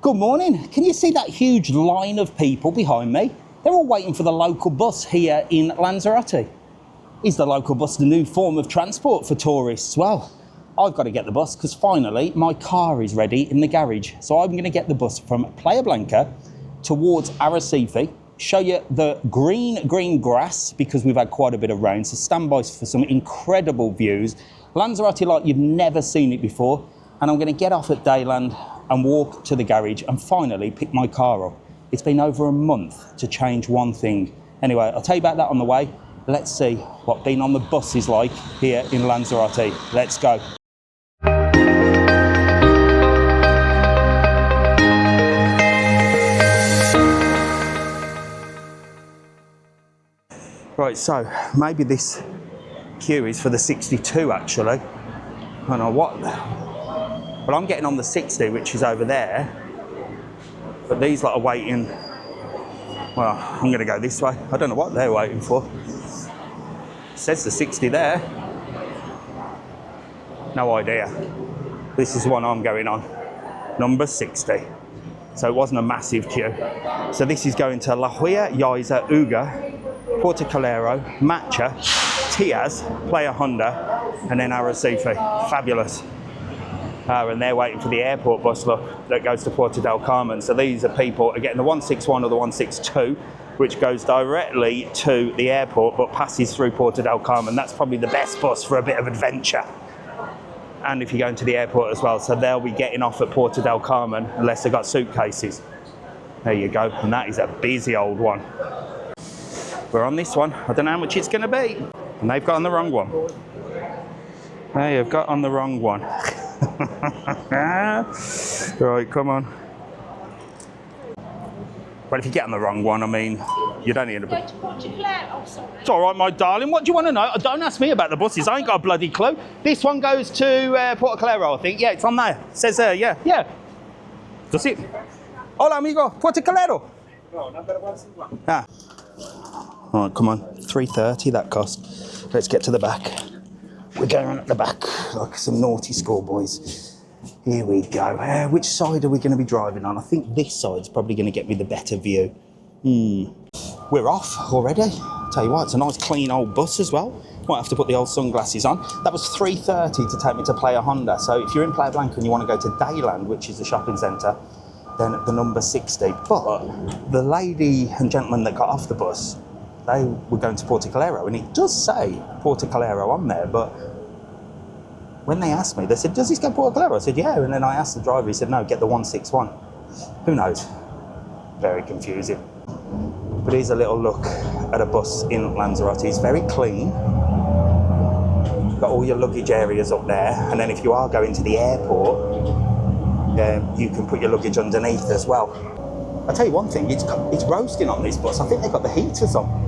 Good morning. Can you see that huge line of people behind me? They're all waiting for the local bus here in Lanzarote. Is the local bus the new form of transport for tourists? Well, I've got to get the bus because finally my car is ready in the garage. So I'm going to get the bus from Playa Blanca towards Arrecife, show you the green grass because we've had quite a bit of rain. So stand by for some incredible views. Lanzarote like you've never seen it before. And I'm going to get off at Deiland and walk to the garage and finally pick my car up. It's been over a month to change one thing. Anyway, I'll tell you about that on the way. Let's see what being on the bus is like here in Lanzarote. Let's go. Right, so maybe this queue is for the 62 actually. I don't know what. But I'm getting on the 60, which is over there. But these lot are waiting. Well, I'm going to go this way. I don't know what they're waiting for. It says the 60 there. No idea. This is the one I'm going on. Number 60. So it wasn't a massive queue. So this is going to La Jolla, Yaiza, Uga, Puerto Calero, Macha, Tiaz, Playa Honda, and then Arrecife. Fabulous. And they're waiting for the airport bus, look, that goes to Puerto del Carmen. So these are people are getting the 161 or the 162, which goes directly to the airport but passes through Puerto del Carmen. That's probably the best bus for a bit of adventure. And if you're going to the airport as well, so they'll be getting off at Puerto del Carmen unless they've got suitcases. There you go, and that is a busy old one. We're on this one. I don't know how much it's going to be. And they've got on the wrong one. They have got on the wrong one. Right, come on. But if you get on the wrong one, I mean, you don't need a... It's all right, my darling. What do you want to know? Don't ask me about the buses. I ain't got a bloody clue. This one goes to Puerto Calero, I think. Yeah, it's on there. It says there, yeah. Does it? Hola, amigo. Puerto Calero. No, number 161. Ah. All right, come on. $3.30 that cost. Let's get to the back. We're going on at the back like some naughty schoolboys. Here we go. Which side are we going to be driving on? I think this side's probably going to get me the better view. We're off already. Tell you what, it's a nice clean old bus as well. Might have to put the old sunglasses on. That was $3.30 to take me to Playa Honda. So if you're in Playa Blanca and you want to go to Deiland, which is the shopping centre, then the number 60. But the lady and gentleman that got off the bus, they were going to Puerto Calero, and it does say Puerto Calero on there, but when they asked me, they said, does this go to Puerto Calero? I said, yeah, and then I asked the driver, he said, no, get the 161. Who knows? Very confusing. But here's a little look at a bus in Lanzarote. It's very clean. Got all your luggage areas up there, and then if you are going to the airport, you can put your luggage underneath as well. I'll tell you one thing, it's roasting on this bus. I think they've got the heaters on.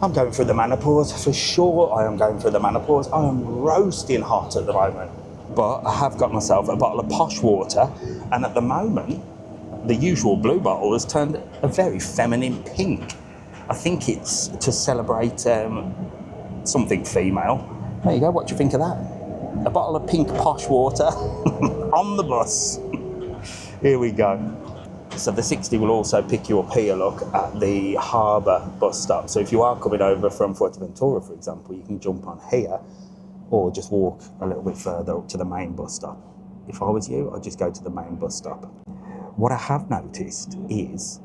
I'm going through the menopause, for sure I am going through the menopause. I am roasting hot at the moment. But I have got myself a bottle of posh water, and at the moment, the usual blue bottle has turned a very feminine pink. I think it's to celebrate something female. There you go, what do you think of that? A bottle of pink posh water on the bus. Here we go. So the 60 will also pick you up here, look, at the harbour bus stop. So if you are coming over from Fuerteventura, for example, you can jump on here or just walk a little bit further up to the main bus stop. If I was you, I'd just go to the main bus stop. What I have noticed is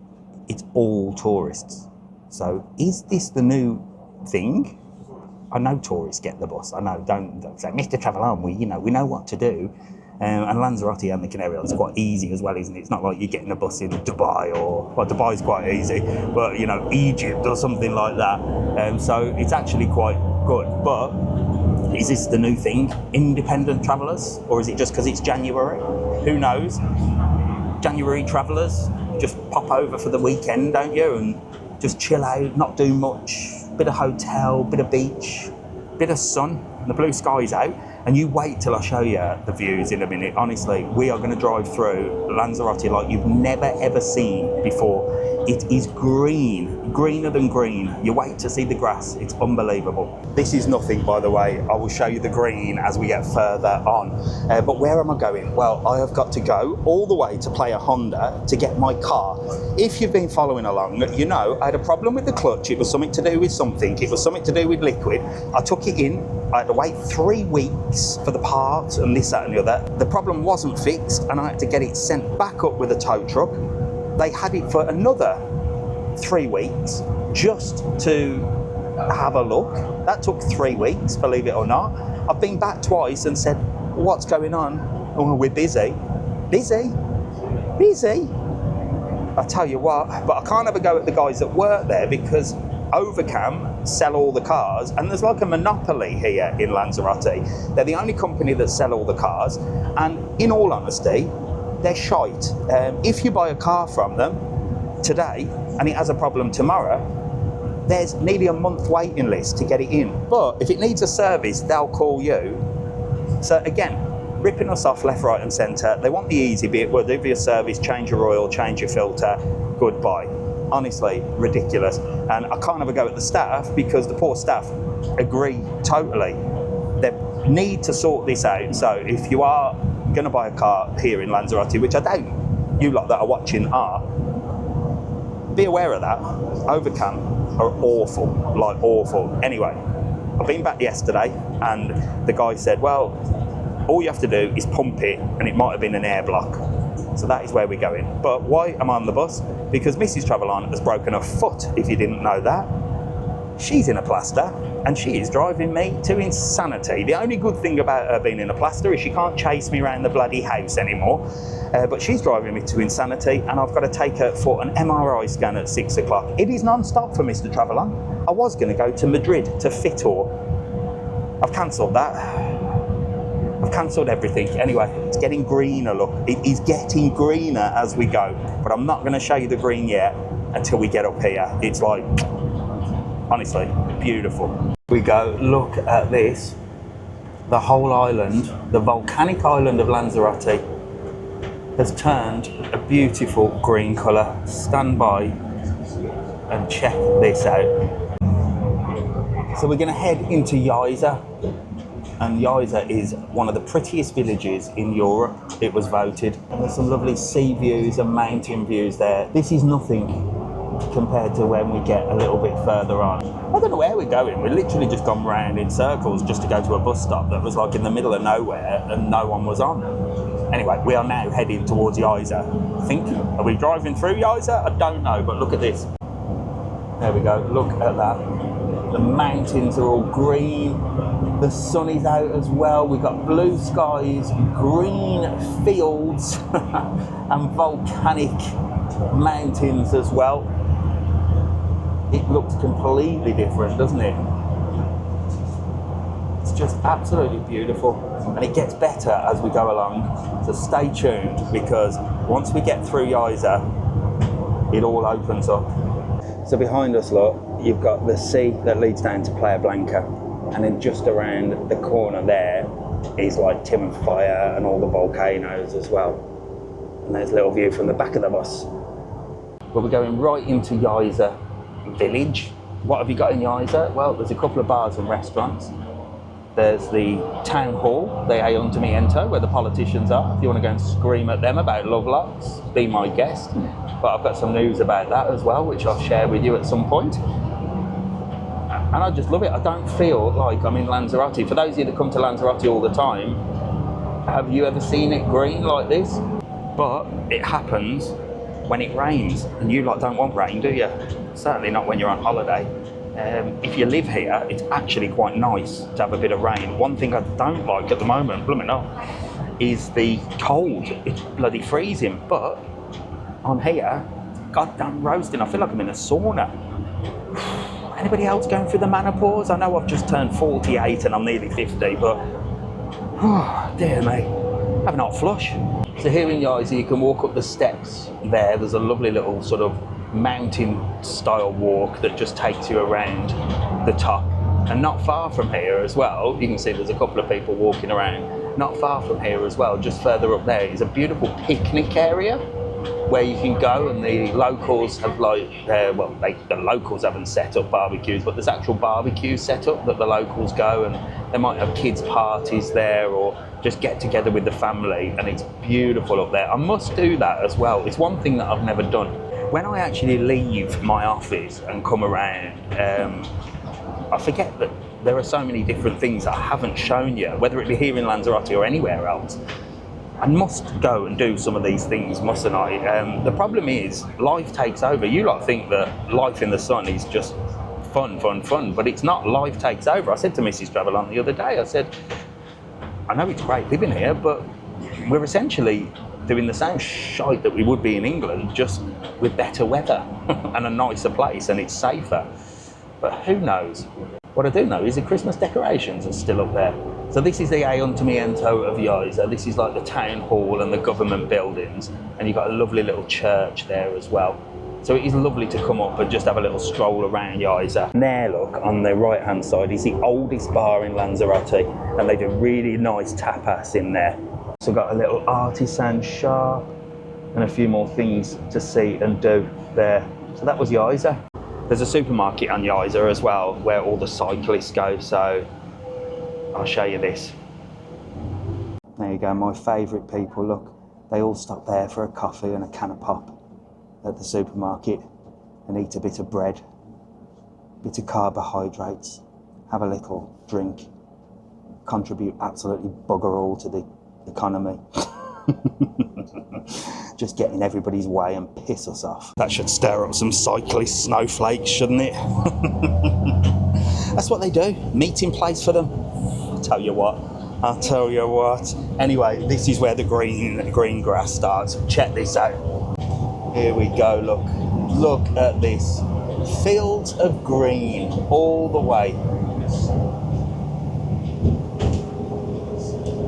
it's all tourists. So is this the new thing? I know tourists get the bus. I know, don't say, Mr. TravelON, we know what to do. And Lanzarote and the Canary Islands is quite easy as well, isn't it? It's not like you're getting a bus in Dubai well, Dubai's quite easy, but Egypt or something like that. So it's actually quite good. But is this the new thing? Independent travellers? Or is it just because it's January? Who knows? January travellers just pop over for the weekend, don't you? And just chill out, not do much. Bit of hotel, bit of beach, bit of sun, and the blue sky's out. And you wait till I show you the views in a minute. Honestly, we are going to drive through Lanzarote like you've never ever seen before. It is green, greener than green. You wait to see the grass, it's unbelievable. This is nothing, by the way. I will show you the green as we get further on. But where am I going? Well, I have got to go all the way to Playa Honda to get my car. If you've been following along, you know I had a problem with the clutch. It was something to do with something. It was something to do with liquid. I took it in. I had to wait 3 weeks for the parts and this, that and the other. The problem wasn't fixed and I had to get it sent back up with a tow truck. They had it for another 3 weeks just to have a look. That took 3 weeks, believe it or not. I've been back twice and said, what's going on? Oh, we're busy. Busy? Busy? I tell you what, but I can't have a go at the guys that work there because Overcam sell all the cars and there's like a monopoly here in Lanzarote. They're the only company that sell all the cars and in all honesty, they're shite. If you buy a car from them today and it has a problem tomorrow, there's nearly a month waiting list to get it in. But if it needs a service, they'll call you. So again, ripping us off left, right and centre. They want the easy bit. We'll do your service, change your oil, change your filter, goodbye. Honestly, ridiculous. And I can't have a go at the staff because the poor staff agree totally. They need to sort this out. So if you are going to buy a car here in Lanzarote, which I doubt you lot that are watching are, be aware of that. Overcam are awful, like awful. Anyway, I've been back yesterday and the guy said, well, all you have to do is pump it and it might have been an air block. So that is where we're going. But why am I on the bus? Because Mrs. TravelON has broken her foot, if you didn't know that. She's in a plaster and she is driving me to insanity. The only good thing about her being in a plaster is she can't chase me around the bloody house anymore. But she's driving me to insanity and I've got to take her for an MRI scan at 6 o'clock. It is non-stop for Mr. TravelON. I was going to go to Madrid to Fitor. I've cancelled that. I've cancelled everything. Anyway, it's getting greener, look. It is getting greener as we go. But I'm not going to show you the green yet until we get up here. It's like, honestly, beautiful. We go, look at this. The whole island, the volcanic island of Lanzarote, has turned a beautiful green colour. Stand by and check this out. So we're going to head into Yaiza. And Yaiza is one of the prettiest villages in Europe. It was voted. And there's some lovely sea views and mountain views there. This is nothing compared to when we get a little bit further on. I don't know where we're going. We're literally just gone round in circles just to go to a bus stop that was like in the middle of nowhere and no one was on. Anyway, we are now heading towards Yaiza. I think, are we driving through Yaiza? I don't know, but look at this. There we go, look at that. The mountains are all green. The sun is out as well. We've got blue skies, green fields, and volcanic mountains as well. It looks completely different, doesn't it? It's just absolutely beautiful. And it gets better as we go along. So stay tuned because once we get through Yaiza, it all opens up. So behind us, look, you've got the sea that leads down to Playa Blanca. And then just around the corner there is like Tim and Fire and all the volcanoes as well. And there's a little view from the back of the bus. But we're going right into Yaiza village. What have you got in Yaiza? Well, there's a couple of bars and restaurants. There's the town hall, the Ayuntamiento, where the politicians are. If you want to go and scream at them about love locks, be my guest. But I've got some news about that as well, which I'll share with you at some point. And I just love it. I don't feel like I'm in Lanzarote. For those of you that come to Lanzarote all the time, have you ever seen it green like this? But it happens when it rains. And you lot don't want rain, do you? Certainly not when you're on holiday. If you live here, it's actually quite nice to have a bit of rain. One thing I don't like at the moment, blooming hell, is the cold. It's bloody freezing. But on here, goddamn roasting. I feel like I'm in a sauna. Anybody else going through the menopause? I know I've just turned 48 and I'm nearly 50, but oh, dear me, I'm not flush. So here in Yaiza, you can walk up the steps there. There's a lovely little sort of mountain style walk that just takes you around the top. And not far from here as well, you can see there's a couple of people walking around. Not far from here as well, just further up there, is a beautiful picnic area. where you can go, and the locals have the locals haven't set up barbecues, but there's actual barbecue set up that the locals go, and they might have kids parties there or just get together with the family, and it's beautiful up there. I must do that as well. It's one thing that I've never done. When I actually leave my office and come around, I forget that there are so many different things I haven't shown you, whether it be here in Lanzarote or anywhere else. I must go and do some of these things, mustn't I? The problem is, life takes over. You lot think that life in the sun is just fun, but it's not. Life takes over. I said to Mrs. TravelON the other day, I said, I know it's great living here, but we're essentially doing the same shite that we would be in England, just with better weather and a nicer place, and it's safer. But who knows? What I do know is the Christmas decorations are still up there. So this is the Ayuntamiento of Yaiza. This is like the town hall and the government buildings, and you've got a lovely little church there as well. So it is lovely to come up and just have a little stroll around Yaiza. And there, look, on the right-hand side is the oldest bar in Lanzarote, and they do really nice tapas in there. So got a little artisan shop and a few more things to see and do there. So that was Yaiza. There's a supermarket on Yaiza as well, where all the cyclists go, so I'll show you this. There you go, my favourite people, look. They all stop there for a coffee and a can of pop at the supermarket and eat a bit of bread, a bit of carbohydrates, have a little drink, contribute absolutely bugger all to the economy. Just get in everybody's way and piss us off. That should stir up some cyclist snowflakes, shouldn't it? That's what they do, meeting place for them. I'll tell you what. Anyway, this is where the green grass starts. Check this out. Here we go, look at this. Fields of green all the way.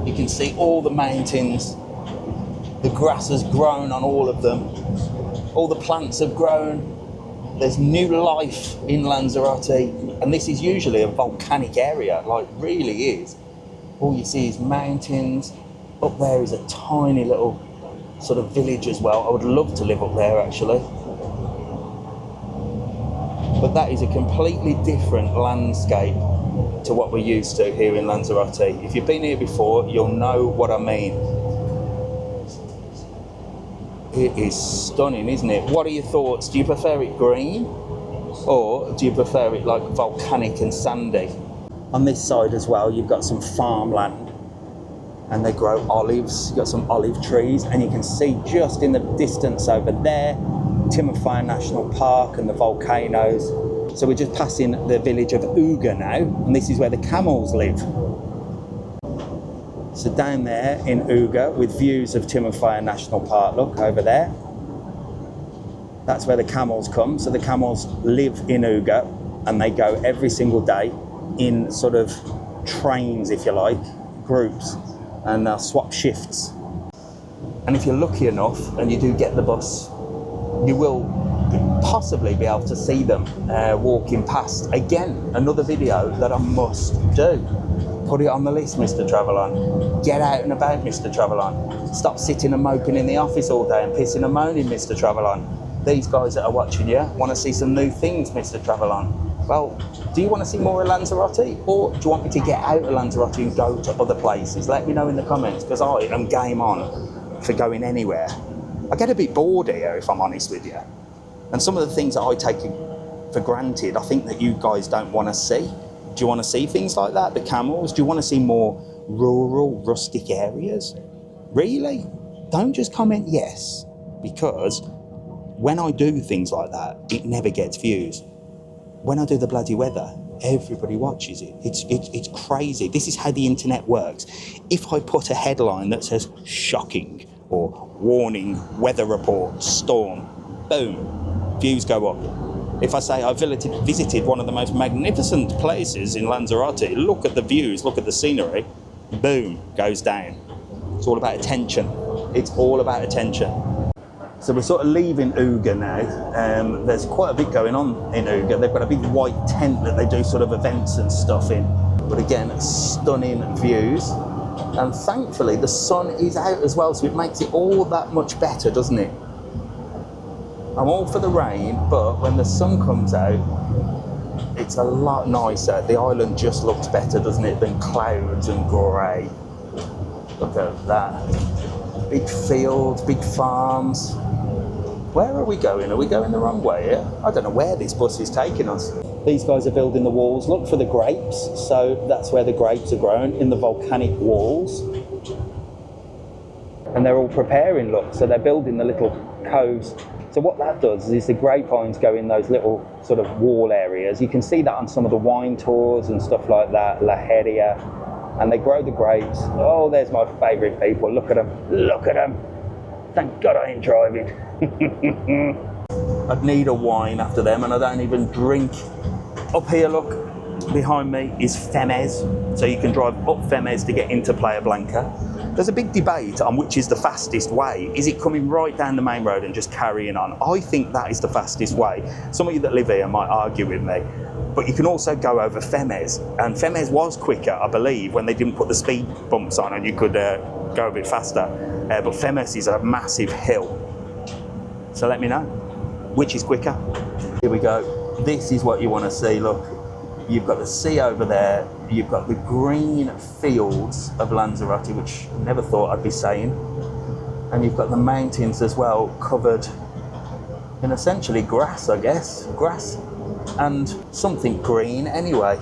You can see all the mountains. The grass has grown on all of them. All the plants have grown. There's new life in Lanzarote, and this is usually a volcanic area, like really is. All you see is mountains. Up there is a tiny little sort of village as well. I would love to live up there actually. But that is a completely different landscape to what we're used to here in Lanzarote. If you've been here before, you'll know what I mean. It is stunning, isn't it? What are your thoughts? Do you prefer it green, or do you prefer it like volcanic and sandy? On this side as well, you've got some farmland, and they grow olives. You've got some olive trees, and you can see just in the distance over there, Timofaya National Park and the volcanoes. So we're just passing the village of Uga now, and this is where the camels live. So down there in Uga, with views of Timofaya National Park, look over there. That's where the camels come. So the camels live in Uga, and they go every single day in sort of trains, if you like, groups, and they'll swap shifts. And if you're lucky enough and you do get the bus, you will possibly be able to see them walking past. Again, another video that I must do. Put it on the list, Mr. TravelON. Get out and about, Mr. TravelON. Stop sitting and moping in the office all day and pissing and moaning, Mr. TravelON. These guys that are watching you want to see some new things, Mr. TravelON. Well, do you want to see more of Lanzarote, or do you want me to get out of Lanzarote and go to other places? Let me know in the comments, because I am game on for going anywhere. I get a bit bored here, if I'm honest with you. And some of the things that I take for granted, I think that you guys don't want to see. Do you want to see things like that, the camels? Do you want to see more rural, rustic areas? Really? Don't just comment yes, because when I do things like that, it never gets views. When I do the bloody weather, everybody watches it. It's crazy. This is how the internet works. If I put a headline that says shocking or warning, weather report, storm, boom, views go up. If I say I visited one of the most magnificent places in Lanzarote, look at the views, look at the scenery, boom, goes down. It's all about attention. It's all about attention. So we're sort of leaving Uga now. There's quite a bit going on in Uga. They've got a big white tent that they do sort of events and stuff in. But again, stunning views. And thankfully the sun is out as well, so it makes it all that much better, doesn't it? I'm all for the rain, but when the sun comes out, it's a lot nicer. The island just looks better, doesn't it, than clouds and grey. Look at that. Big fields, big farms. Where are we going? Are we going the wrong way here? I don't know where this bus is taking us. These guys are building the walls. Look for the grapes. So that's where the grapes are grown, in the volcanic walls. And they're all preparing, look. So they're building the little coves. So what that does is the grapevines go in those little sort of wall areas. You can see that on some of the wine tours and stuff like that, La Heria. And they grow the grapes. Oh, there's my favourite people. Look at them. Look at them. Thank God I ain't driving. I'd need a wine after them, and I don't even drink. Up here, look, behind me is Femez. So you can drive up Femez to get into Playa Blanca. There's a big debate on which is the fastest way. Is it coming right down the main road and just carrying on? I think that is the fastest way. Some of you that live here might argue with me. But you can also go over Femez. And Femez was quicker, I believe, when they didn't put the speed bumps on and you could go a bit faster. But Femez is a massive hill. So let me know, which is quicker? Here we go. This is what you want to see, look. You've got the sea over there. You've got the green fields of Lanzarote, which I never thought I'd be saying. And you've got the mountains as well, covered in essentially grass, I guess. Grass and something green anyway.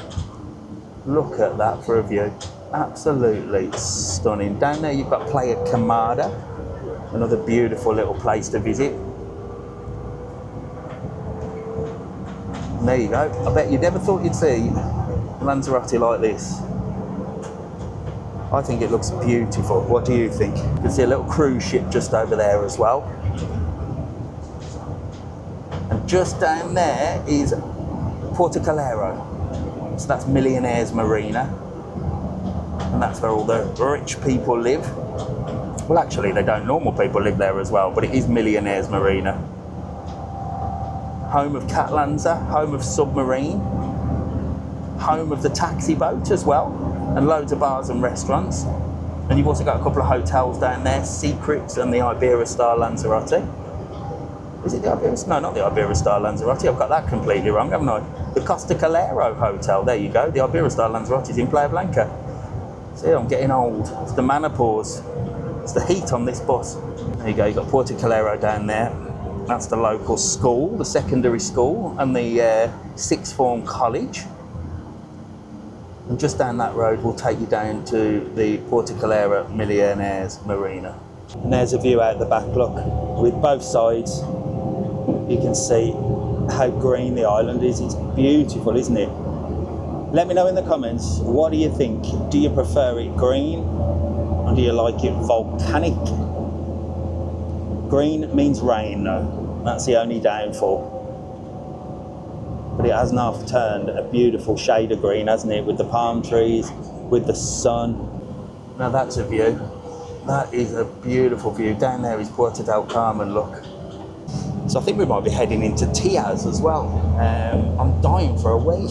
Look at that for a view. Absolutely stunning. Down there you've got Playa Honda, another beautiful little place to visit. And there you go. I bet you never thought you'd see Lanzarote like this. I think it looks beautiful. What do you think? You can see a little cruise ship just over there as well. And just down there is Puerto Calero. So that's Millionaires Marina. And that's where all the rich people live. Well, actually, they don't. Normal people live there as well, but it is Millionaires Marina. Home of Cat Lanza, home of Submarine, home of the taxi boat as well, and loads of bars and restaurants. And you've also got a couple of hotels down there, Secrets and the Iberostar Lanzarote. Is it the Iberostar? No, not the Iberostar Lanzarote. I've got that completely wrong, haven't I? The Costa Calero Hotel, there you go. The Iberostar Lanzarote is in Playa Blanca. See, I'm getting old. It's the menopause. It's the heat on this bus. There you go, you've got Puerto Calero down there. That's the local school, the secondary school, and the sixth form college. And just down that road will take you down to the Puerto Calero Millionaires Marina. And there's a view out the back, look. With both sides, you can see how green the island is. It's beautiful, isn't it? Let me know in the comments, what do you think? Do you prefer it green, or do you like it volcanic? Green means rain, though. That's the only downfall. But it has now turned a beautiful shade of green, hasn't it? With the palm trees, with the sun. Now that's a view. That is a beautiful view. Down there is Puerto del Carmen, look. So I think we might be heading into Tiaz as well. I'm dying for a wee.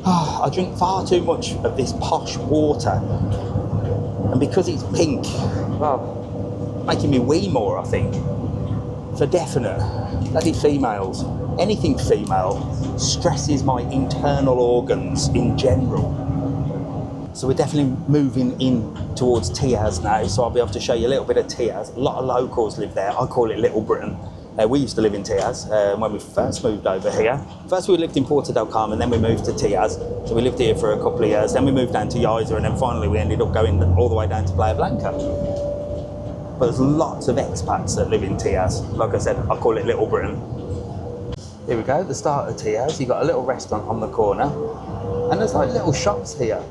I drink far too much of this posh water. And because it's pink, well, making me wee more, I think. For definite. Bloody females. Anything female stresses my internal organs in general. So we're definitely moving in towards Tiaz now, so I'll be able to show you a little bit of Tiaz. A lot of locals live there. I call it Little Britain. We used to live in Tiaz when we first moved over here. First we lived in Puerto del Carmen, then we moved to Tiaz. So we lived here for a couple of years, then we moved down to Yaiza, and then finally we ended up going all the way down to Playa Blanca. But there's lots of expats that live in Tiaz. Like I said, I call it Little Britain. Here we go, the start of Tiaz. You've got a little restaurant on the corner. And there's like little shops here.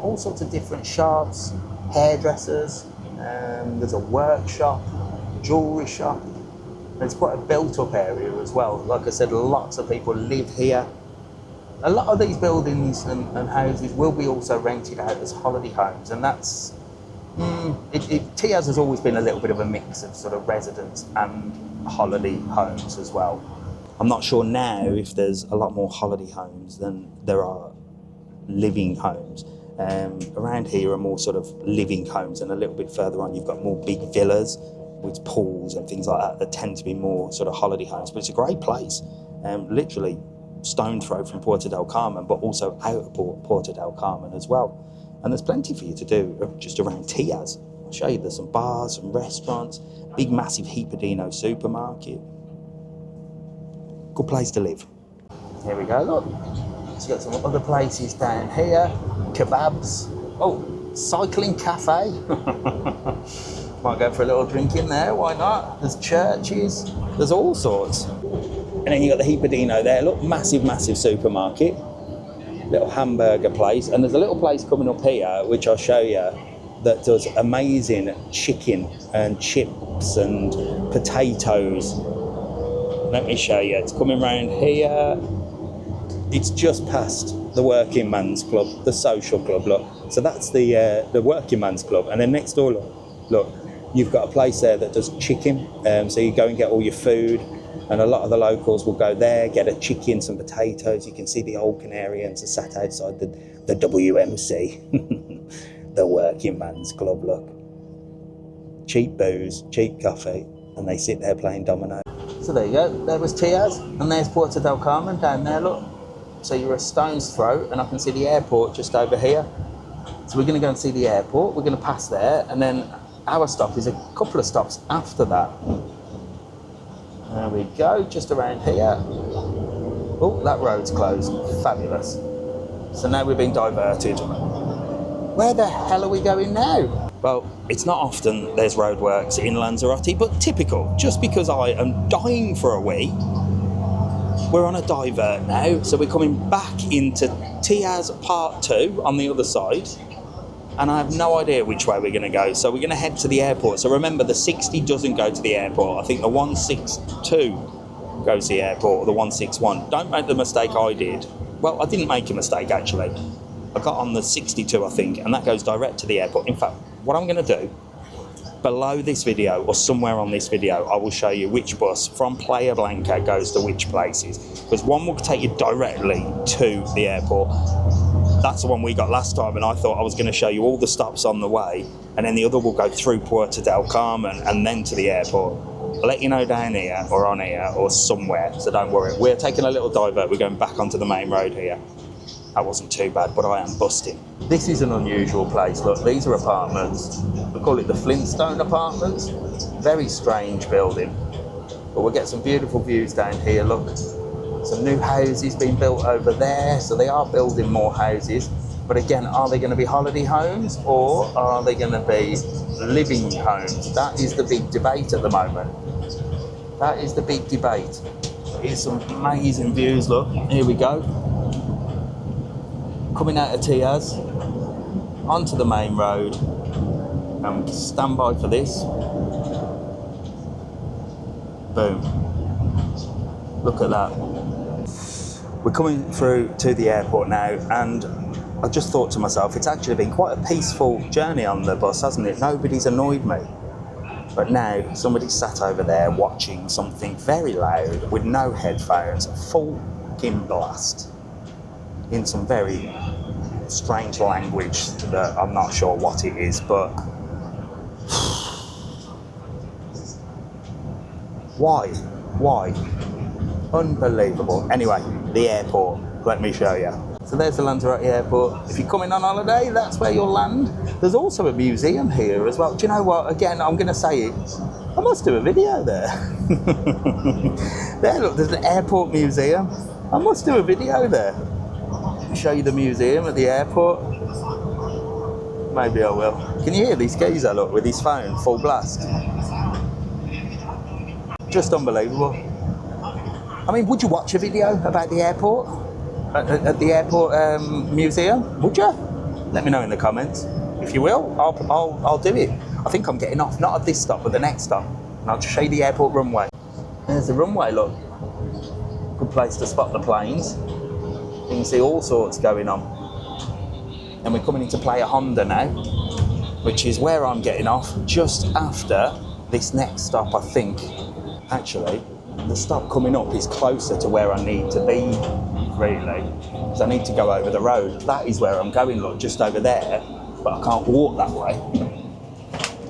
All sorts of different shops, hairdressers. There's a workshop, jewellery shop. It's quite a built-up area as well. Like I said, lots of people live here. A lot of these buildings and houses will be also rented out as holiday homes, and that's... Tiaz has always been a little bit of a mix of sort of residents and holiday homes as well. I'm not sure now if there's a lot more holiday homes than there are living homes. Around here are more sort of living homes, and a little bit further on you've got more big villas, with pools and things like that tend to be more sort of holiday homes. But it's a great place, literally stone throw from Puerto del Carmen, but also out of Puerto del Carmen as well. And there's plenty for you to do just around Tiaz. I'll show you, there's some bars and restaurants, big massive Hipadino supermarket. Good place to live. Here we go, look. It's got some other places down here. Kebabs. Oh, cycling cafe. Might go for a little drink in there, why not? There's churches, there's all sorts. And then you got the Hipadino there, look, massive, massive supermarket. Little hamburger place. And there's a little place coming up here, which I'll show you, that does amazing chicken and chips and potatoes. Let me show you, it's coming round here. It's just past the Working Man's Club, the social club, look. So that's the Working Man's Club. And then next door, look, you've got a place there that does chicken. So you go and get all your food. And a lot of the locals will go there, get a chicken, some potatoes. You can see the old Canarians are sat outside the WMC, the Working Man's Club, look. Cheap booze, cheap coffee, and they sit there playing domino. So there you go, there was Tiaz, and there's Puerto del Carmen down there, look. So you're a stone's throw, and I can see the airport just over here. So we're gonna go and see the airport, we're gonna pass there, and then our stop is a couple of stops after that. There we go, just around here. Oh, that road's closed. Fabulous. So now we've been diverted. Where the hell are we going now? Well, it's not often there's roadworks in Lanzarote, but typical. Just because I am dying for a wee, we're on a divert now. So we're coming back into Tiaz Part 2 on the other side. And I have no idea which way we're going to go. So we're going to head to the airport. So remember, the 60 doesn't go to the airport. I think the 162 goes to the airport, or the 161. Don't make the mistake I did. Well, I didn't make a mistake, actually. I got on the 62, I think, and that goes direct to the airport. In fact, what I'm going to do, below this video, or somewhere on this video, I will show you which bus from Playa Blanca goes to which places. Because one will take you directly to the airport. That's the one we got last time, and I thought I was going to show you all the stops on the way, and then the other will go through Puerto del Carmen and then to the airport. I'll let you know down here, or on here, or somewhere, so don't worry. We're taking a little divert, we're going back onto the main road here. That wasn't too bad, but I am busting. This is an unusual place, look, these are apartments. We call it the Flintstone Apartments. Very strange building, but we'll get some beautiful views down here, look. Some new houses being built over there, so they are building more houses. But again, are they going to be holiday homes, or are they going to be living homes? That is the big debate at the moment. That is the big debate. Here's some amazing views, look. Here we go. Coming out of Tiaz, onto the main road. Stand by for this. Boom. Look at that. We're coming through to the airport now, and I just thought to myself, it's actually been quite a peaceful journey on the bus, hasn't it? Nobody's annoyed me. But now somebody's sat over there watching something very loud with no headphones, full fucking blast, in some very strange language that I'm not sure what it is, but why? Unbelievable. Anyway, the airport, let me show you. So there's the Lanzarote airport. If you're coming on holiday, that's where you'll land. There's also a museum here as well. Do you know what? Again, I'm going to say it. I must do a video there. There, look, there's an airport museum. I must do a video there. Show you the museum at the airport. Maybe I will. Can you hear this geezer, look, with his phone, full blast? Just unbelievable. I mean, would you watch a video about the airport? At the airport museum? Would you? Let me know in the comments. If you will, I'll do it. I think I'm getting off, not at this stop, but the next stop. And I'll just show you the airport runway. There's the runway, look. Good place to spot the planes. You can see all sorts going on. And we're coming into Playa Honda now, which is where I'm getting off just after this next stop, I think. Actually, the stop coming up is closer to where I need to be, really. So I need to go over the road. That is where I'm going, look, just over there. But I can't walk that way.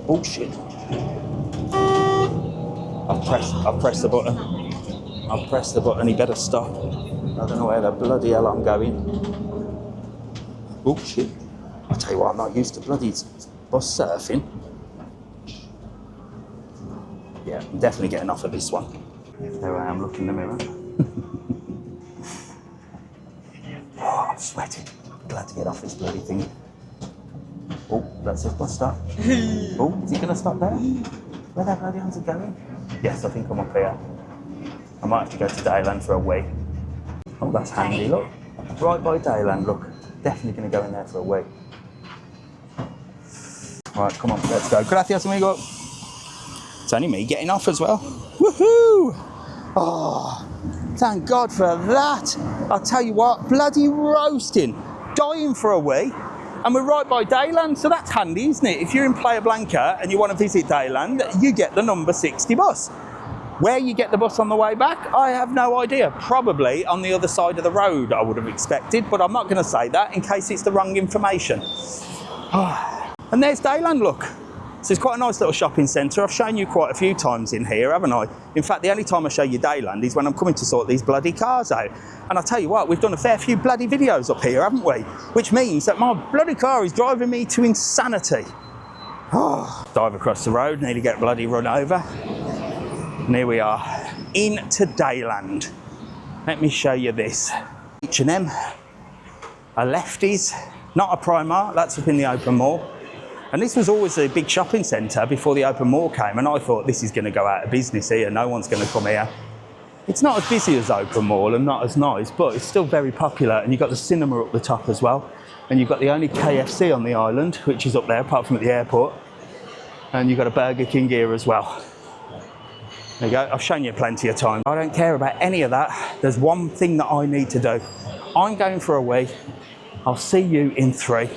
Bullshit. I've pressed the button. I've pressed the button, he better stop. I don't know where the bloody hell I'm going. Oh shit. I'll tell you what, I'm not used to bloody bus surfing. Yeah, I'm definitely getting off of this one. There I am, looking in the mirror. Oh, I'm sweating. I'm glad to get off this bloody thing. Oh, that's his bus stop. Oh, is he going to stop there? Where the bloody hell's it going? Yes, I think I'm up here. I might have to go to Deiland for a wee. Oh, that's handy, look. Right by Deiland, look. Definitely going to go in there for a wee. Right, come on, let's go. Gracias, amigo. It's only me getting off as well. Woohoo! Oh, thank God for that. I'll tell you what, bloody roasting. Dying for a wee. And we're right by Deiland, so that's handy, isn't it? If you're in Playa Blanca and you want to visit Deiland, you get the number 60 bus. Where you get the bus on the way back, I have no idea. Probably on the other side of the road, I would have expected, but I'm not going to say that in case it's the wrong information. And there's Deiland, look. So it's quite a nice little shopping centre. I've shown you quite a few times in here, haven't I? In fact, the only time I show you Deiland is when I'm coming to sort these bloody cars out. And I'll tell you what, we've done a fair few bloody videos up here, haven't we? Which means that my bloody car is driving me to insanity. Dive across the road, nearly get bloody run over. And here we are, into Deiland. Let me show you this. H&M, a Lefties, not a Primark, that's up in the open mall. And this was always a big shopping centre before the open mall came, and I thought this is going to go out of business here, no one's going to come here. It's not as busy as open mall and not as nice, but it's still very popular, and you've got the cinema up the top as well, and you've got the only KFC on the island, which is up there apart from at the airport, and you've got a Burger King here as well. There you go, I've shown you plenty of times. I don't care about any of that. There's one thing that I need to do. I'm going for a wee. I'll see you in 3.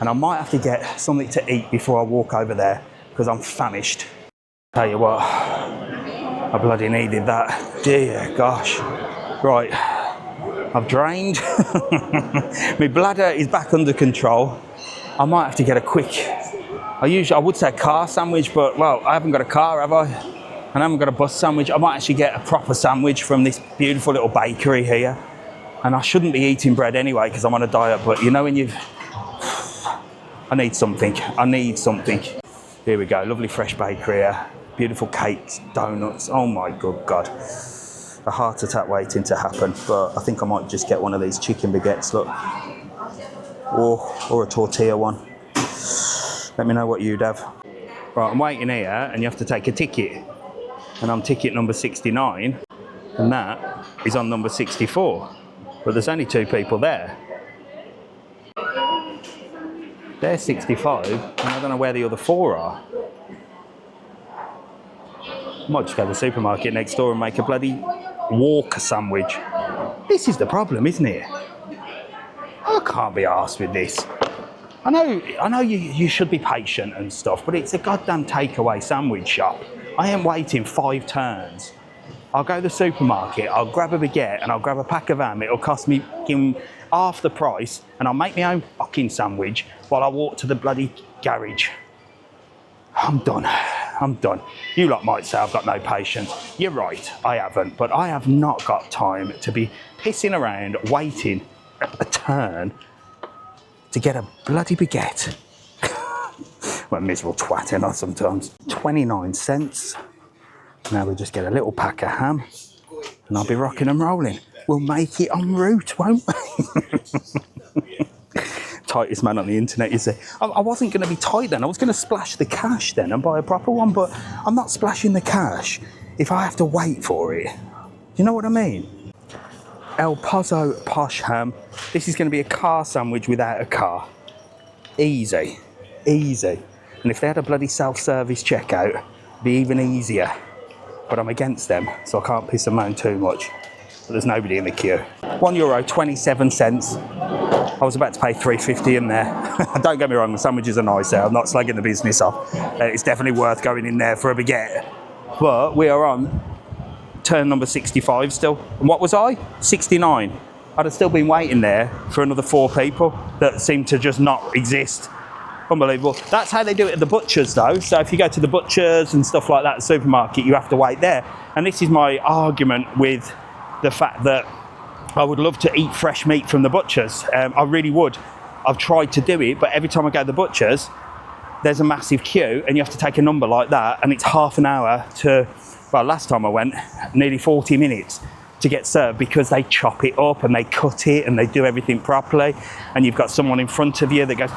And I might have to get something to eat before I walk over there because I'm famished. Tell you what, I bloody needed that. Dear gosh. Right, I've drained. My bladder is back under control. I might have to get a quick, I would say a car sandwich, but well, I haven't got a car, have I? And I haven't got a bus sandwich. I might actually get a proper sandwich from this beautiful little bakery here. And I shouldn't be eating bread anyway because I'm on a diet, but you know when you've, I need something. Here we go, lovely fresh bakery here. Beautiful cakes, donuts. Oh my good God. A heart attack waiting to happen, but I think I might just get one of these chicken baguettes, look. Or a tortilla one. Let me know what you'd have. Right, I'm waiting here and you have to take a ticket. And I'm ticket number 69, and that is on number 64. But there's only 2 people there. They're 65, and I don't know where the other 4 are. I might just go to the supermarket next door and make a bloody walk sandwich. This is the problem, isn't it? I can't be arsed with this. I know you should be patient and stuff, but it's a goddamn takeaway sandwich shop. I ain't waiting 5 turns. I'll go to the supermarket, I'll grab a baguette and I'll grab a pack of ham. It'll cost me half the price and I'll make my own fucking sandwich while I walk to the bloody garage. I'm done. You lot might say I've got no patience. You're right, I haven't, but I have not got time to be pissing around waiting a turn to get a bloody baguette. Well, miserable twat, ain't I, sometimes. 29 cents. Now we just get a little pack of ham and I'll be rocking and rolling. We'll make it en route, won't we? Tightest man on the internet, you see. I wasn't going to be tight then. I was going to splash the cash then and buy a proper one, but I'm not splashing the cash if I have to wait for it. You know what I mean? El Pozo Posh Ham. This is going to be a car sandwich without a car. Easy. And if they had a bloody self-service checkout, it'd be even easier. But I'm against them, so I can't piss them around too much. But there's nobody in the queue. €1, 27 cents. I was about to pay $3.50 in there. Don't get me wrong, the sandwiches are nice there. I'm not slagging the business off. It's definitely worth going in there for a baguette. But we are on turn number 65 still. And what was I? 69. I'd have still been waiting there for another 4 people that seem to just not exist. Unbelievable. That's how they do it at the butchers though. So if you go to the butchers and stuff like that at the supermarket, you have to wait there. And this is my argument with the fact that I would love to eat fresh meat from the butchers. I really would. I've tried to do it, but every time I go to the butchers, there's a massive queue and you have to take a number like that, and it's half an hour to, well, last time I went, nearly 40 minutes to get served, because they chop it up and they cut it and they do everything properly, and you've got someone in front of you that goes,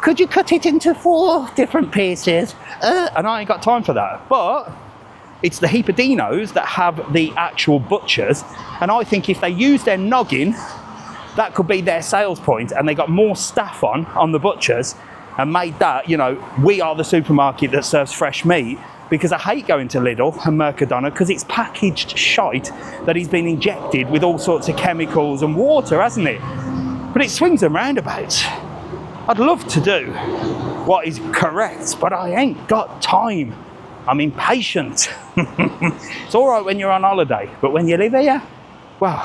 could you cut it into 4 different pieces? And I ain't got time for that. But it's the heapadinos that have the actual butchers, and I think if they use their noggin, that could be their sales point, and they got more staff on the butchers and made that, you know, we are the supermarket that serves fresh meat. Because I hate going to Lidl and Mercadona because it's packaged shite that he's been injected with all sorts of chemicals and water, hasn't it? But it swings and roundabouts. I'd love to do what is correct, but I ain't got time. I'm impatient. It's all right when you're on holiday, but when you live here, well,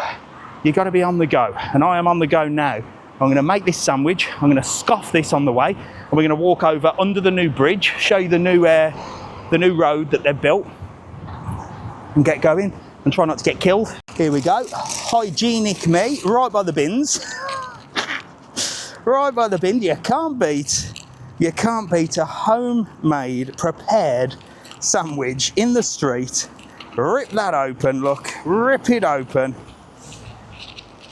you've got to be on the go. And I am on the go now. I'm going to make this sandwich. I'm going to scoff this on the way, and we're going to walk over under the new bridge, show you the new road that they've built, and get going and try not to get killed. Here we go. Hygienic meat, right by the bins. Right by the bin. You can't beat a homemade, prepared sandwich in the street. Rip that open, look, rip it open.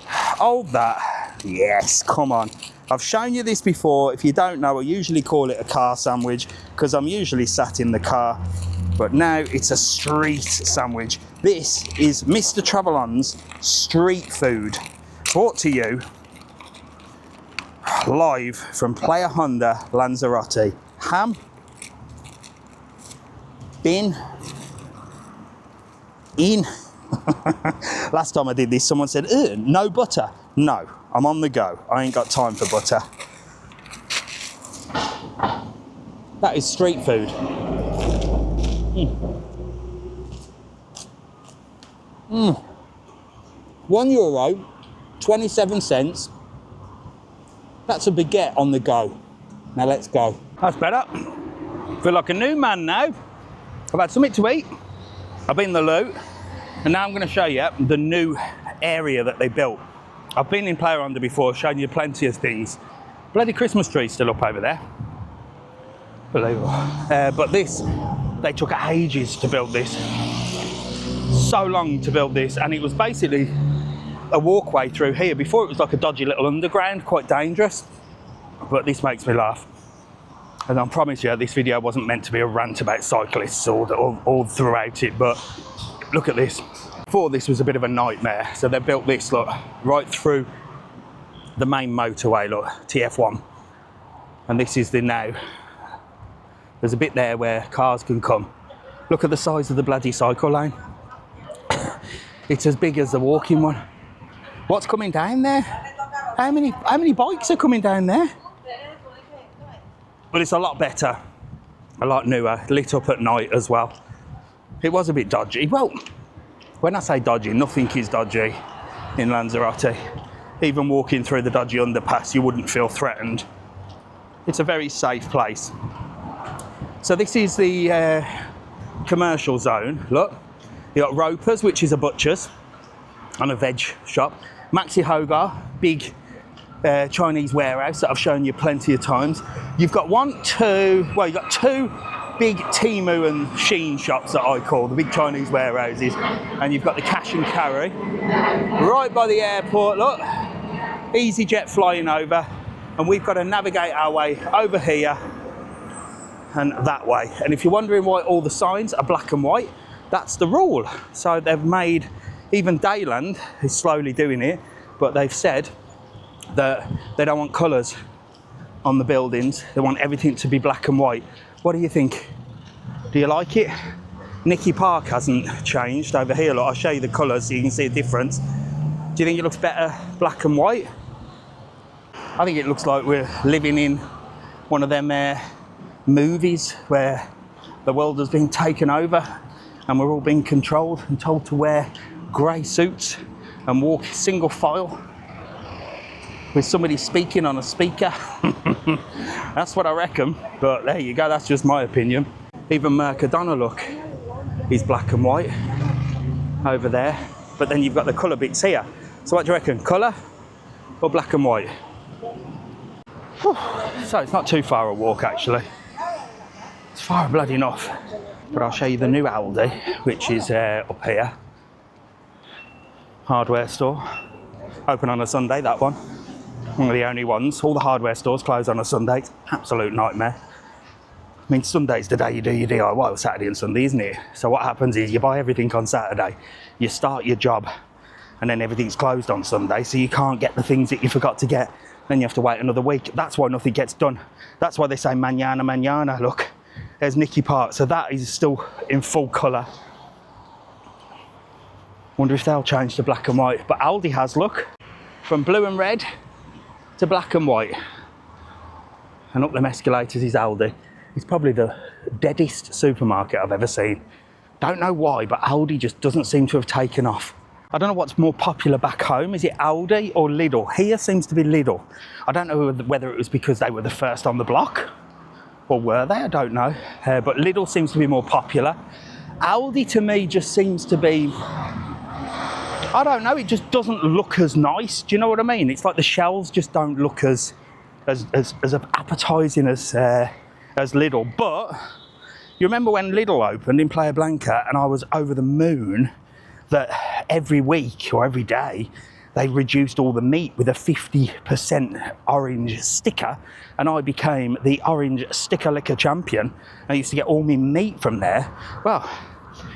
Hold that. Yes, come on. I've shown you this before. If you don't know, I usually call it a car sandwich because I'm usually sat in the car. But now it's a street sandwich. This is Mr. TravelON's street food. Brought to you live from Playa Honda, Lanzarote. Ham. Bin. In. Last time I did this, someone said, no butter. No, I'm on the go. I ain't got time for butter. That is street food. €1, 27 cents. That's a baguette on the go. Now let's go. That's better. Feel like a new man now. I've had something to eat. I've been in the loo. And now I'm going to show you the new area that they built. I've been in Playa Honda before, shown you plenty of things. Bloody Christmas tree still up over there. Unbelievable. But this, they took ages to build this. So long to build this, and it was basically a walkway through here. Before it was like a dodgy little underground, quite dangerous. But this makes me laugh. And I promise you, this video wasn't meant to be a rant about cyclists all throughout it, but look at this. Before, this was a bit of a nightmare. So they built this, look, right through the main motorway, look, TF1. And this is the now. There's a bit there where cars can come. Look at the size of the bloody cycle lane. It's as big as the walking one. What's coming down there? How many bikes are coming down there? But it's a lot better, a lot newer, lit up at night as well. It was a bit dodgy. Well, when I say dodgy, nothing is dodgy in Lanzarote. Even walking through the dodgy underpass, you wouldn't feel threatened. It's a very safe place. So this is the commercial zone. Look, you got Roper's, which is a butcher's, and a veg shop. Maxi Hogar, big Chinese warehouse that I've shown you plenty of times. You've got you've got two big Temu and Shein shops that I call the big Chinese warehouses, and you've got the cash and carry right by the airport. Look, EasyJet flying over, and we've got to navigate our way over here and that way. And if you're wondering why all the signs are black and white, that's the rule. So they've made, even Deiland is slowly doing it, but they've said that they don't want colours on the buildings. They want everything to be black and white. What do you think? Do you like it? Nicky Park hasn't changed over here. Look, I'll show you the colours so you can see a difference. Do you think it looks better black and white? I think it looks like we're living in one of them movies where the world has been taken over and we're all being controlled and told to wear grey suits and walk single file. with somebody speaking on a speaker. That's what I reckon. But there you go, that's just my opinion. Even Mercadona, look, is black and white over there. But then you've got the colour bits here. So what do you reckon, colour or black and white? Whew. So it's not too far a walk actually. It's far bloody enough. But I'll show you the new Aldi, which is up here. Hardware store. Open on a Sunday, that one. One of the only ones. All the hardware stores close on a Sunday. It's an absolute nightmare. I mean, Sunday's the day you do your DIY, well, Saturday and Sunday, isn't it? So what happens is you buy everything on Saturday, you start your job, and then everything's closed on Sunday, so you can't get the things that you forgot to get. Then you have to wait another week. That's why nothing gets done. That's why they say mañana, mañana. Look, there's Nicky Park. So that is still in full colour. Wonder if they'll change to black and white. But Aldi has, look, from blue and red to black and white. And up them escalators is Aldi. It's probably the deadest supermarket I've ever seen. Don't know why, but Aldi just doesn't seem to have taken off. I don't know what's more popular back home. Is it Aldi or Lidl? Here seems to be Lidl. I don't know whether it was because they were the first on the block, or were they? I don't know. But Lidl seems to be more popular. Aldi to me just seems to be, I don't know, it just doesn't look as nice. Do you know what I mean? It's like the shelves just don't look as appetizing as Lidl. But you remember when Lidl opened in Playa Blanca, and I was over the moon that every week or every day they reduced all the meat with a 50% orange sticker, and I became the orange sticker licker champion. I used to get all my meat from there. Well,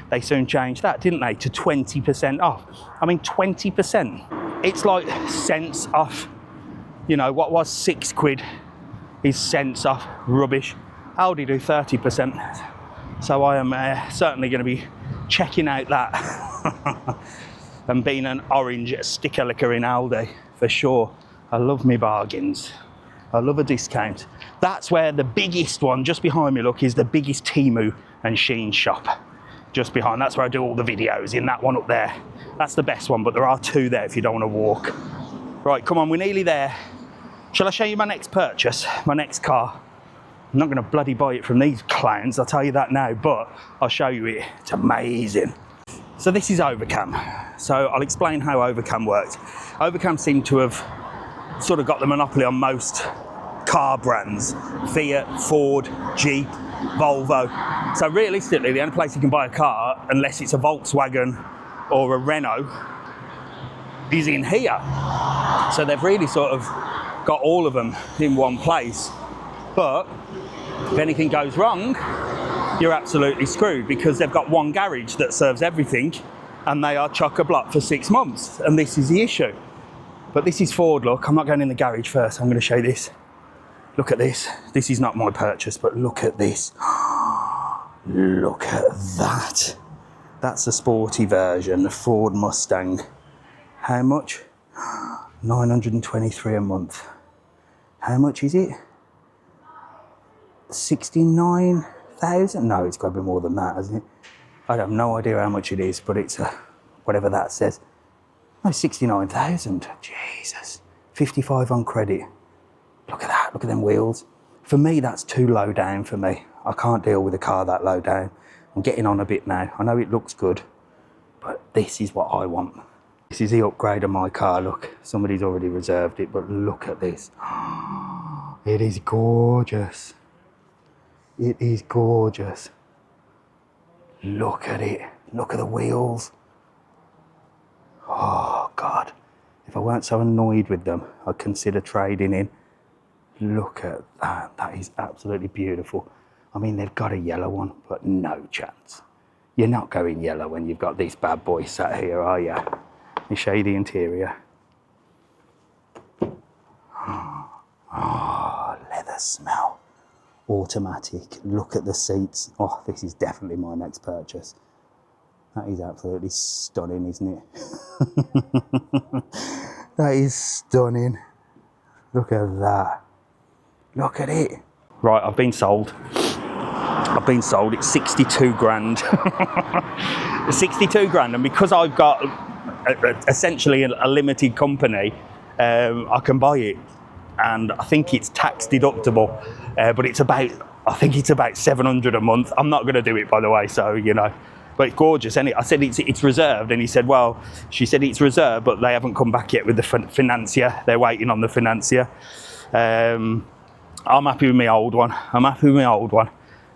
they soon changed that, didn't they, to 20% off. I mean, 20%. It's like cents off. You know, what was £6 is cents off. Rubbish. Aldi do 30%. So I am certainly going to be checking out that and being an orange sticker licker in Aldi for sure. I love me bargains. I love a discount. That's where the biggest one, just behind me, look, is the biggest Temu and Shein shop. Just behind, that's where I do all the videos, in that one up there. That's the best one, but there are two there if you don't want to walk. Right, come on, we're nearly there. Shall I show you my next purchase, my next car? I'm not going to bloody buy it from these clowns, I'll tell you that now, but I'll show you it. It's amazing. So this is Overcam. So I'll explain how Overcam works. Overcam seem to have sort of got the monopoly on most car brands. Fiat, Ford, Jeep, Volvo. So realistically, the only place you can buy a car, unless it's a Volkswagen or a Renault, is in here. So they've really sort of got all of them in one place. But if anything goes wrong, you're absolutely screwed, because they've got one garage that serves everything, and they are chock-a-block for 6 months, and this is the issue. But this is Ford, look. I'm not going in the garage first. I'm going to show you this. Look at this. This is not my purchase, but look at this. Look at that. That's a sporty version, the Ford Mustang. How much? 923 a month. How much is it? 69,000? No, it's got to be more than that, hasn't it? I have no idea how much it is, but it's whatever that says. No, 69,000. Jesus. 55 on credit. Look at that. Look at them wheels. For me, that's too low down for me. I can't deal with a car that low down. I'm getting on a bit now. I know it looks good, but this is what I want. This is the upgrade of my car. Look, somebody's already reserved it, but look at this. It is gorgeous. It is gorgeous. Look at it. Look at the wheels. Oh, God. If I weren't so annoyed with them, I'd consider trading in. Look at that. That is absolutely beautiful. I mean, they've got a yellow one, but no chance. You're not going yellow when you've got this bad boy sat here, are you? Let me show you the interior. Oh, leather smell. Automatic. Look at the seats. Oh, this is definitely my next purchase. That is absolutely stunning, isn't it? That is stunning. Look at that. Look at it. Right, I've been sold. I've been sold. It's 62 grand. 62 grand. And because I've got essentially a limited company, I can buy it, and I think it's tax deductible, but I think it's about 700 a month. I'm not going to do it, by the way, so, you know. But it's gorgeous, isn't it? I said it's reserved, and he said, well, she said it's reserved, but they haven't come back yet with the financier. They're waiting on the financier. I'm happy with my old one. I'm happy with my old one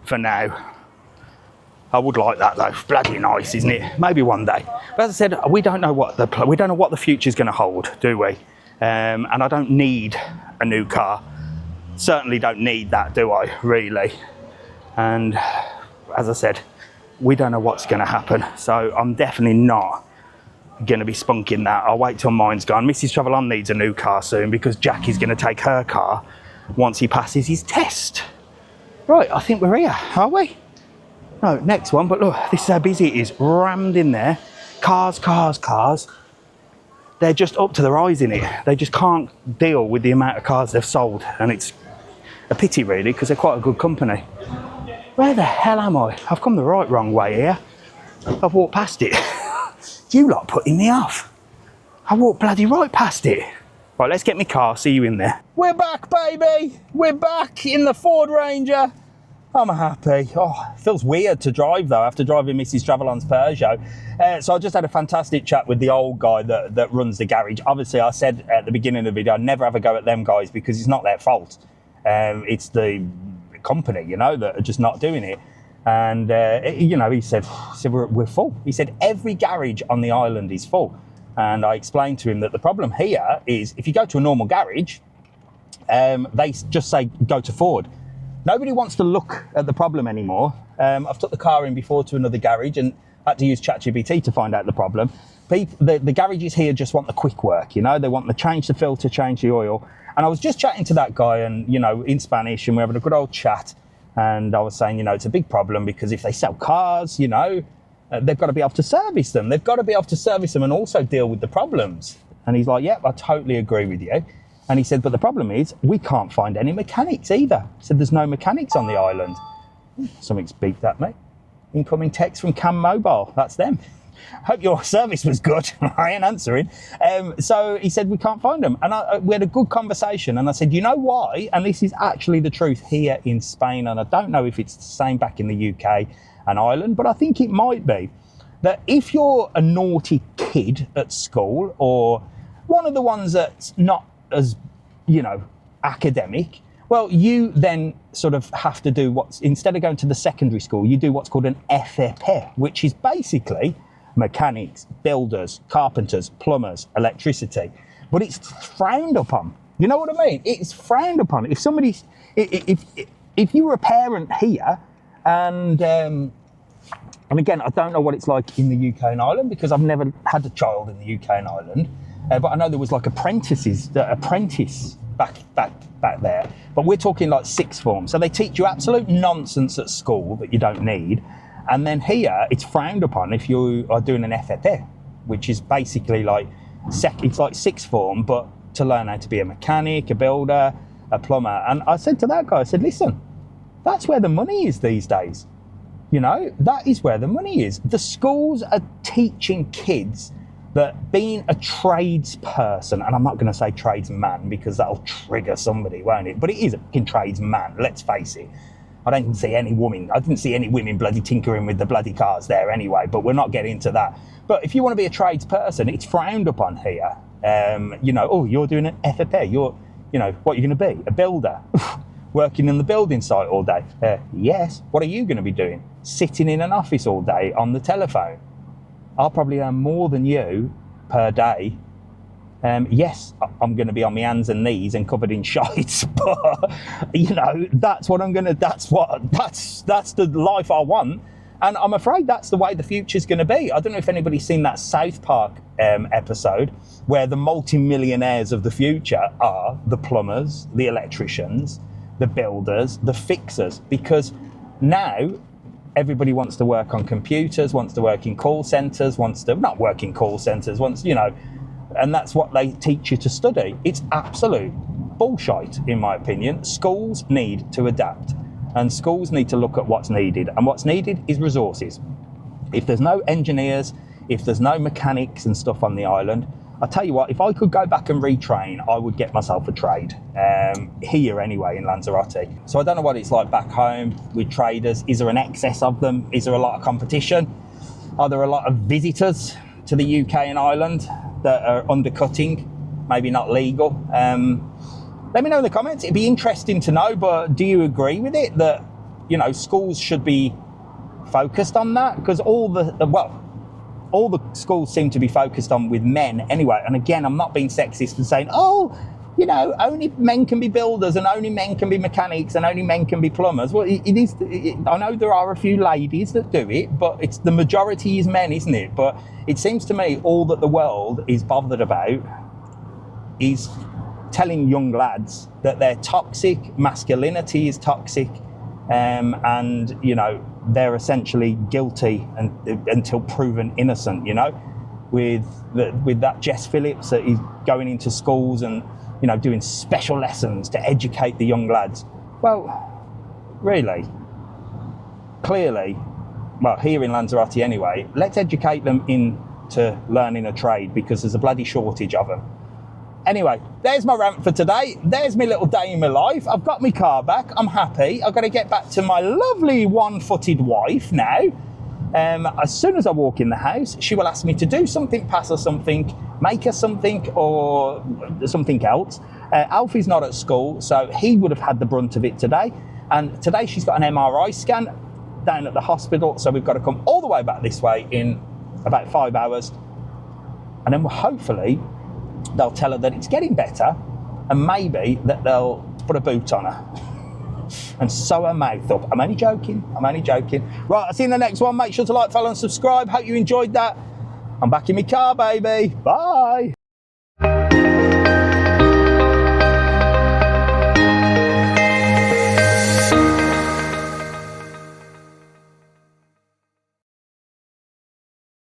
for now. I would like that though. Bloody nice, isn't it? Maybe one day. But as I said, we don't know what the future's going to hold, do we? And I don't need a new car. Certainly don't need that, do I? Really. And as I said, we don't know what's going to happen, so I'm definitely not going to be spunking that. I'll wait till mine's gone. Mrs. TravelON needs a new car soon because Jackie's going to take her car once he passes his test. Right, I think we're here, are we? No, next one, but look, this is how busy it is. Rammed in there. Cars. They're just up to their eyes in it. They just can't deal with the amount of cars they've sold, and it's a pity really because they're quite a good company. Where the hell am I? I've come the wrong way here. I've walked past it. You lot putting me off. I walked bloody right past it. Right, let's get my car, see you in there. We're back, baby. We're back in the Ford Ranger. I'm happy. Oh, it feels weird to drive though, after driving Mrs. TravelON's Peugeot. So I just had a fantastic chat with the old guy that runs the garage. Obviously, I said at the beginning of the video, I'd never have a go at them guys because it's not their fault. It's the company, you know, that are just not doing it. And you know, he said we're full. He said every garage on the island is full. And I explained to him that the problem here is if you go to a normal garage, they just say go to Ford. Nobody wants to look at the problem anymore. I've took the car in before to another garage and had to use ChatGPT to find out the problem. The garages here just want the quick work, you know, they want to change the filter, change the oil. And I was just chatting to that guy and, you know, in Spanish, and we're having a good old chat. And I was saying, you know, it's a big problem because if they sell cars, you know, they've got to be able to service them. They've got to be able to service them and also deal with the problems. And he's like, yep, I totally agree with you. And he said, but the problem is we can't find any mechanics either. He said, there's no mechanics on the island. Something's beeped at me. Incoming text from Cam Mobile. That's them. Hope your service was good. I ain't answering. So he said, we can't find them. And we had a good conversation. And I said, you know why? And this is actually the truth here in Spain. And I don't know if it's the same back in the UK and Ireland, but I think it might be. That if you're a naughty kid at school or one of the ones that's not as, you know, academic, well, you then sort of have to do instead of going to the secondary school, you do what's called an FFP, which is basically mechanics, builders, carpenters, plumbers, electricity. But it's frowned upon. You know what I mean? It's frowned upon. If you were a parent here and again, I don't know what it's like in the UK and Ireland because I've never had a child in the UK and Ireland. But I know there was like apprentice back there. But we're talking like sixth form. So they teach you absolute nonsense at school that you don't need. And then here, it's frowned upon if you are doing an FFP, which is basically like, it's like sixth form, but to learn how to be a mechanic, a builder, a plumber. And I said to that guy, I said, listen, that's where the money is these days. You know, that is where the money is. The schools are teaching kids that being a tradesperson, and I'm not going to say tradesman because that'll trigger somebody, won't it? But it is a fucking tradesman, let's face it. I didn't see any women bloody tinkering with the bloody cars there anyway, but we're not getting into that. But if you want to be a tradesperson, it's frowned upon here. You know, oh, you're doing an FFP, you know, what you're going to be? A builder. Working in the building site all day. Yes. What are you going to be doing? Sitting in an office all day on the telephone. I'll probably earn more than you per day. Yes, I'm going to be on my hands and knees and covered in shite, but you know, that's the life I want. And I'm afraid that's the way the future's going to be. I don't know if anybody's seen that South Park episode where the multi-millionaires of the future are the plumbers, the electricians, the builders, the fixers, because now everybody wants to work on computers, wants to work in call centres, not work in call centres, you know, and that's what they teach you to study. It's absolute bullshit, in my opinion. Schools need to adapt, and schools need to look at what's needed, and what's needed is resources. If there's no engineers, if there's no mechanics and stuff on the island, I tell you what, if I could go back and retrain, I would get myself a trade, here anyway in Lanzarote. So I don't know what it's like back home with traders. Is there an excess of them? Is there a lot of competition? Are there a lot of visitors to the UK and Ireland that are undercutting, maybe not legal? Let me know in the comments. It'd be interesting to know, but do you agree with it that, you know, schools should be focused on that? Because all the schools seem to be focused on with men anyway. And again, I'm not being sexist and saying, oh, you know, only men can be builders and only men can be mechanics and only men can be plumbers. Well, I know there are a few ladies that do it, but it's the majority is men, isn't it? But it seems to me all that the world is bothered about is telling young lads that they're toxic, masculinity is toxic, and, you know, they're essentially guilty until proven innocent, you know, with that Jess Phillips that is going into schools and, you know, doing special lessons to educate the young lads. Well, really, clearly, well, here in Lanzarote anyway, let's educate them into learning a trade, because there's a bloody shortage of them. Anyway, there's my rant for today. There's my little day in my life. I've got my car back. I'm happy. I've got to get back to my lovely one-footed wife now. As soon as I walk in the house, she will ask me to do something, pass her something, make her something, or something else. Alfie's not at school, so he would have had the brunt of it today. And today she's got an MRI scan down at the hospital, so we've got to come all the way back this way in about 5 hours. And then hopefully they'll tell her that it's getting better, and maybe that they'll put a boot on her and sew her mouth up. I'm only joking. Right, I'll see you in the next one. Make sure to like, follow and subscribe. Hope you enjoyed that. I'm back in my car, baby. Bye.